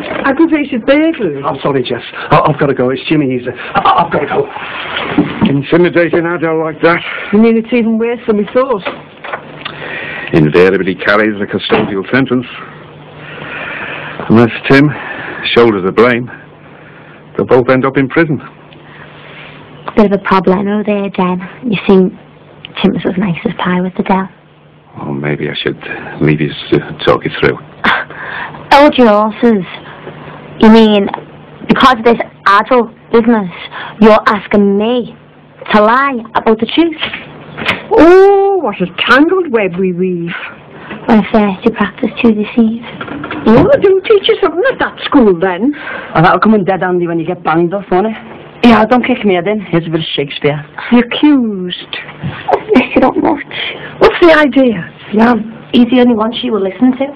Aggravated burglary. I'm sorry, Jess. I've got to go. It's Jimmy. I've got to go. Intimidating adult like that. You mean it's even worse than we thought? Invariably carries a custodial sentence. Unless Tim shoulders the blame, they'll both end up in prison. Bit of a problemo there, Jen. You see, Tim was as nice as pie with the Dell. Or maybe I should leave you to talk it through. Hold your horses. You mean, because of this adult business, you're asking me to lie about the truth? Oh, what a tangled web we weave. When first you practice to deceive. Oh, don't teach you something at that school then. Oh, that'll come in dead handy when you get banged off, won't it? Yeah, don't kick me head in. Here's a bit of Shakespeare. The accused. Yes, you don't much. What's the idea? Yeah, he's the only one she will listen to.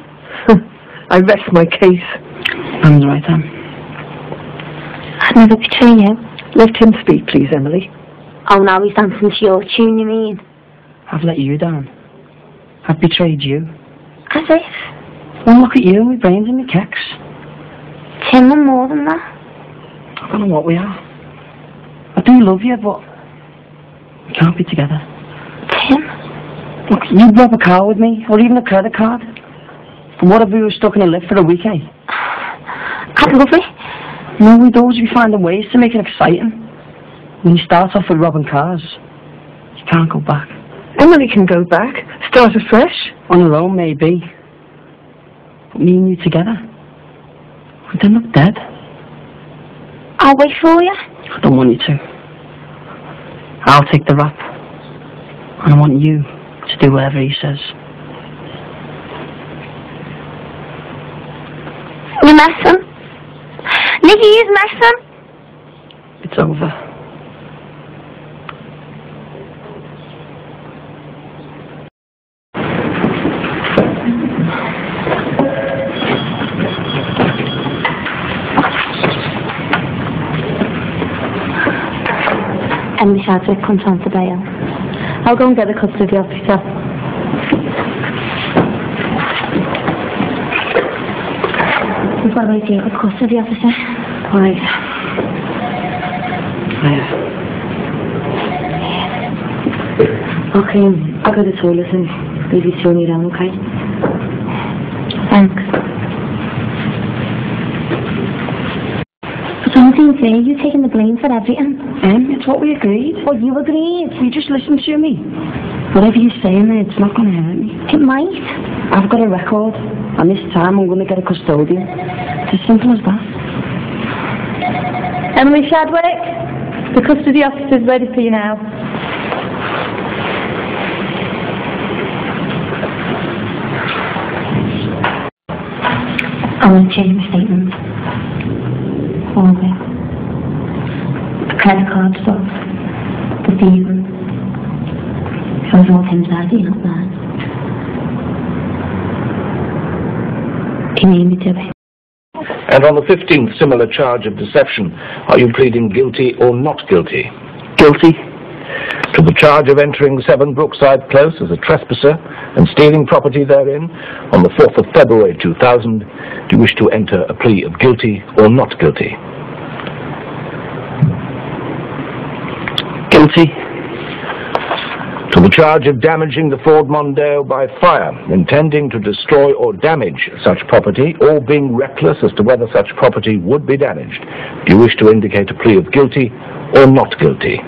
I rest my case. I'm the right time. I'd never betray you. Let him speak, please, Emily. Oh, now he's dancing to your tune, you mean? I've let you down. I've betrayed you. As if. Well, look at you, my brains and my kicks. Tim, and more than that. I don't know what we are. I do love you, but we can't be together. Tim? Look, you'd rob a car with me, or even a credit card. And what if we were stuck in a lift for a week, eh? I'd love it. No, we'd always be finding ways to make it exciting. When you start off with robbing cars, you can't go back. Emily can go back, start afresh. On her own, maybe. But me and you together, we'd end up dead. I'll wait for you. I don't want you to. I'll take the rap. And I want you to do whatever he says. You messing? Nicky, he's messing. It's over. And Miss Hardwick comes on to bail. I'll go and get the custody officer. We've got to wait here with custody officer. Right. Okay, I'll go to the toilet and leave you to me down, okay? Thanks. But don't seem fair, you're taking the blame for everything. It's what we agreed. Oh, you agreed? You just listen to me. Whatever you're saying there, it's not going to hurt me. It might. I've got a record, and this time I'm going to get a custodian. It's as simple as that. Emily Shadwick, the custody officer's ready for you now. I want to change my statement. All of it. The credit card stuff. The thieving. It was all Tim's idea, not mine. He made me do it. And on the 15th similar charge of deception, are you pleading guilty or not guilty? Guilty. To the charge of entering 7 Brookside Close as a trespasser and stealing property therein on the 4th of February 2000, do you wish to enter a plea of guilty or not guilty? Guilty. To the charge of damaging the Ford Mondeo by fire, intending to destroy or damage such property, or being reckless as to whether such property would be damaged, do you wish to indicate a plea of guilty or not guilty?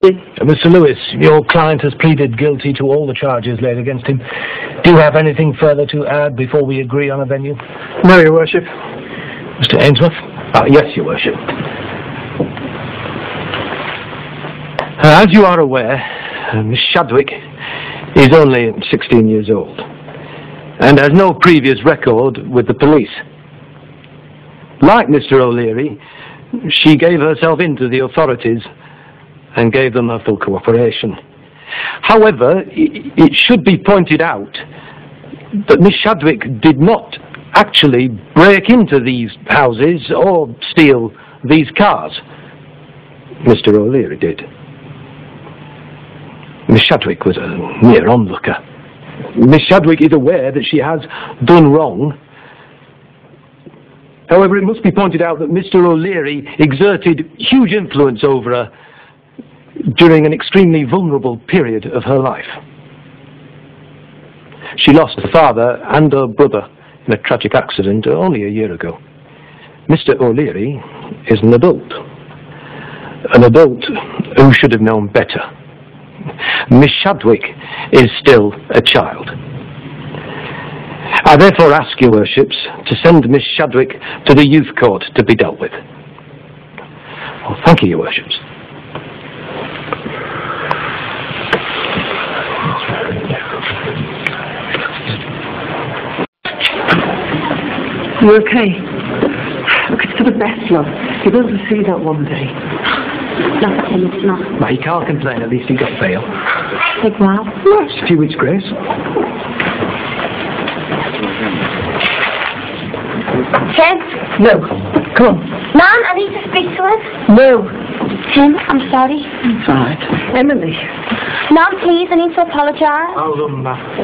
Mr. Lewis, your client has pleaded guilty to all the charges laid against him. Do you have anything further to add before we agree on a venue? No, Your Worship. Mr. Ainsworth? Yes, Your Worship. As you are aware, Miss Shadwick is only 16 years old and has no previous record with the police. Like Mr. O'Leary, she gave herself in to the authorities and gave them her full cooperation. However, it should be pointed out that Miss Shadwick did not actually break into these houses or steal these cars. Mr. O'Leary did. Miss Shadwick was a mere onlooker. Miss Shadwick is aware that she has done wrong. However, it must be pointed out that Mr. O'Leary exerted huge influence over her during an extremely vulnerable period of her life. She lost her father and her brother in a tragic accident only a year ago. Mr. O'Leary is an adult who should have known better. Miss Shadwick is still a child. I therefore ask your worships to send Miss Shadwick to the youth court to be dealt with. Well, thank you, your worships. You okay? Look, it's for the best, love. You'll be able to see that one day. Not for him, it's not. Well, he can't complain, at least he got bail. Like, wow. Well, it's a few weeks' grace. Tim? No. Come on. Nan, I need to speak to him. No. Tim, I'm sorry. It's all right. Emily. Nan, please, I need to apologise.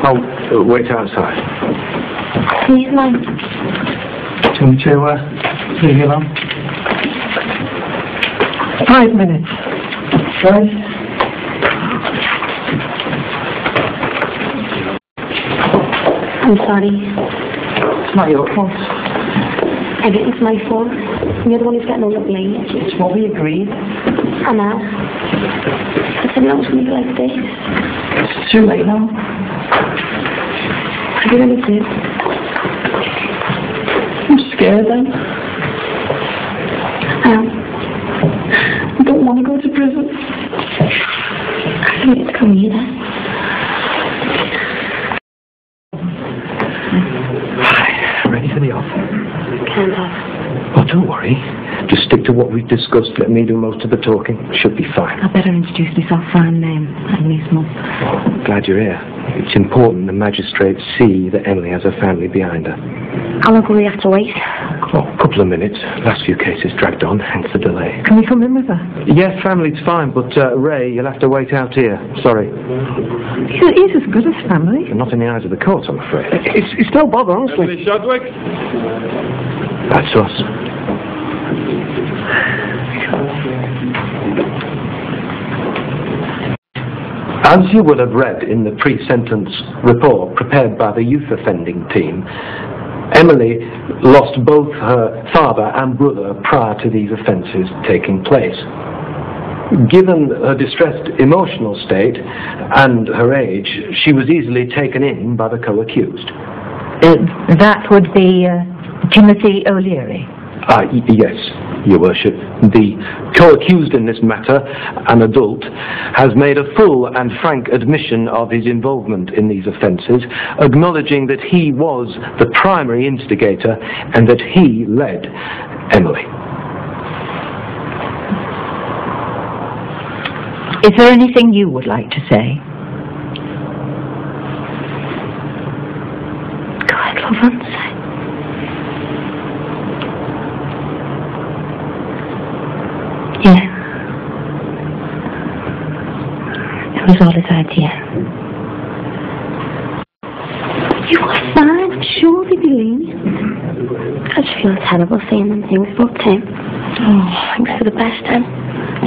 I'll wait outside. Please, Nan. Do you want me to leave you alone? 5 minutes. Sorry? I'm sorry. It's not your fault. Everything's my fault. You're the one who's getting all the blame. It's what we agreed. I know. I didn't know it was going to be like this. It's too late now. I really did. I'm scared then. I don't want to go to prison. I don't need to come either. Ready for the off? Can't have. Oh, don't worry. Just stick to what we've discussed. Let me do most of the talking. Should be fine. I better introduce myself. I'm Emily's mum. Oh, glad you're here. It's important the magistrates see that Emily has her family behind her. How long will we have to wait? Oh, a couple of minutes. Last few cases dragged on, hence the delay. Can we come in with her? Yes, family's fine, but Ray, you'll have to wait out here. Sorry. He's as good as family. Not in the eyes of the court, I'm afraid. It's no bother, honestly. Miss Shadwick? That's us. As you will have read in the pre-sentence report prepared by the youth offending team, Emily lost both her father and brother prior to these offences taking place. Given her distressed emotional state and her age, she was easily taken in by the co-accused. That would be Timothy O'Leary. Yes, Your Worship. The co-accused in this matter, an adult, has made a full and frank admission of his involvement in these offences, acknowledging that he was the primary instigator and that he led Emily. Is there anything you would like to say? Go ahead, love, say. Yeah. It was all his idea. You were fine, I'm sure he'd be lenient. I just feel terrible saying them things about Tim. Oh, thanks for the best, Tim.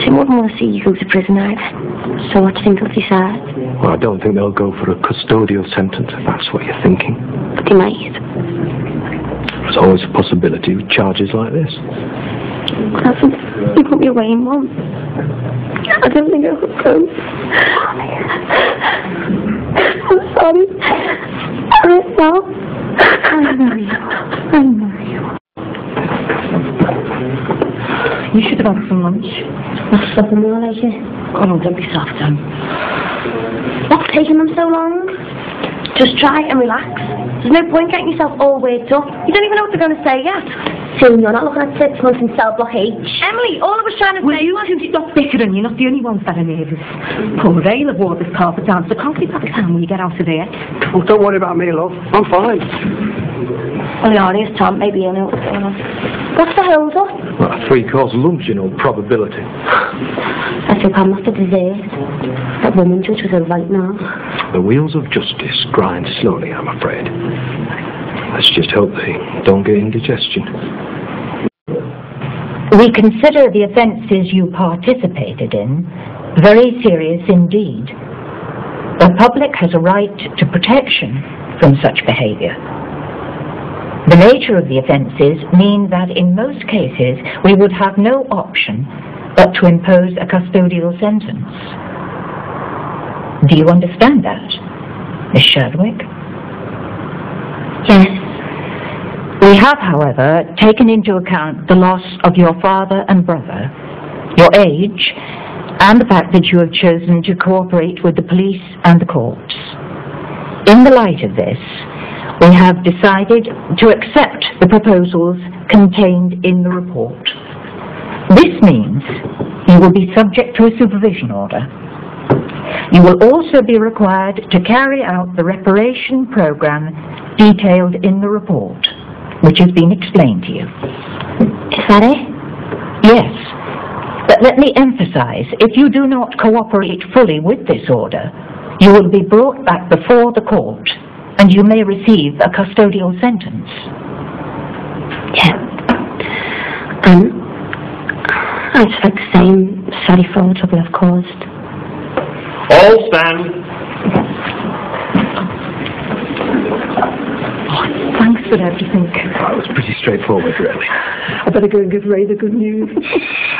Tim wouldn't want to see you go to prison either. So what do you think he'll decide? Well, I don't think they'll go for a custodial sentence, if that's what you're thinking. But they might. There's always a possibility with charges like this. You put me away in one. I don't think I could go. I'm sorry. I'm sorry. I know you. I know you. You should have had some lunch. Not stopping more like you. Oh, no, don't be soft, Sam. What's taking them so long? Just try and relax. There's no point getting yourself all worked up. You don't even know what they're going to say yet. Soon, you're not looking at 6 months in cell block H. Emily, all I was trying to say was... Will you stop bickering? You're not the only ones that are nervous. Poor Ray will wore this carpet down to the concrete by the time when you get out of there. Oh, don't worry about me, love. I'm fine. Well, the audience, Tom, maybe you know what's going on. What's the hold up? Well, a 3-course lunch in all probability. I think I'm after dessert. That woman judge was all right now. The wheels of justice grind slowly, I'm afraid. Let's just hope they don't get indigestion. We consider the offences you participated in very serious indeed. The public has a right to protection from such behaviour. The nature of the offences mean that in most cases we would have no option but to impose a custodial sentence. Do you understand that, Miss Shadwick? Yes. We have, however, taken into account the loss of your father and brother, your age, and the fact that you have chosen to cooperate with the police and the courts. In the light of this, we have decided to accept the proposals contained in the report. This means you will be subject to a supervision order. You will also be required to carry out the reparation programme detailed in the report, which has been explained to you. Is that it? Yes. But let me emphasise, if you do not cooperate fully with this order, you will be brought back before the court and you may receive a custodial sentence. Yeah. I'd just like to say I'm sorry for all the trouble I've caused. All stand. Thanks for everything. That was pretty straightforward, really. I better go and give Ray the good news.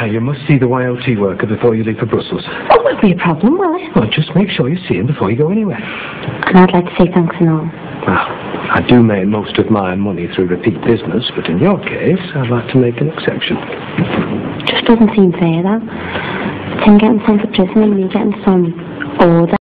You must see the YOT worker before you leave for Brussels. Oh, it won't be a problem, will it? Well, just make sure you see him before you go anywhere. And I'd like to say thanks and all. Well, I do make most of my money through repeat business, but in your case, I'd like to make an exception. Just doesn't seem fair, though. Tim getting sent to prison and me getting some order.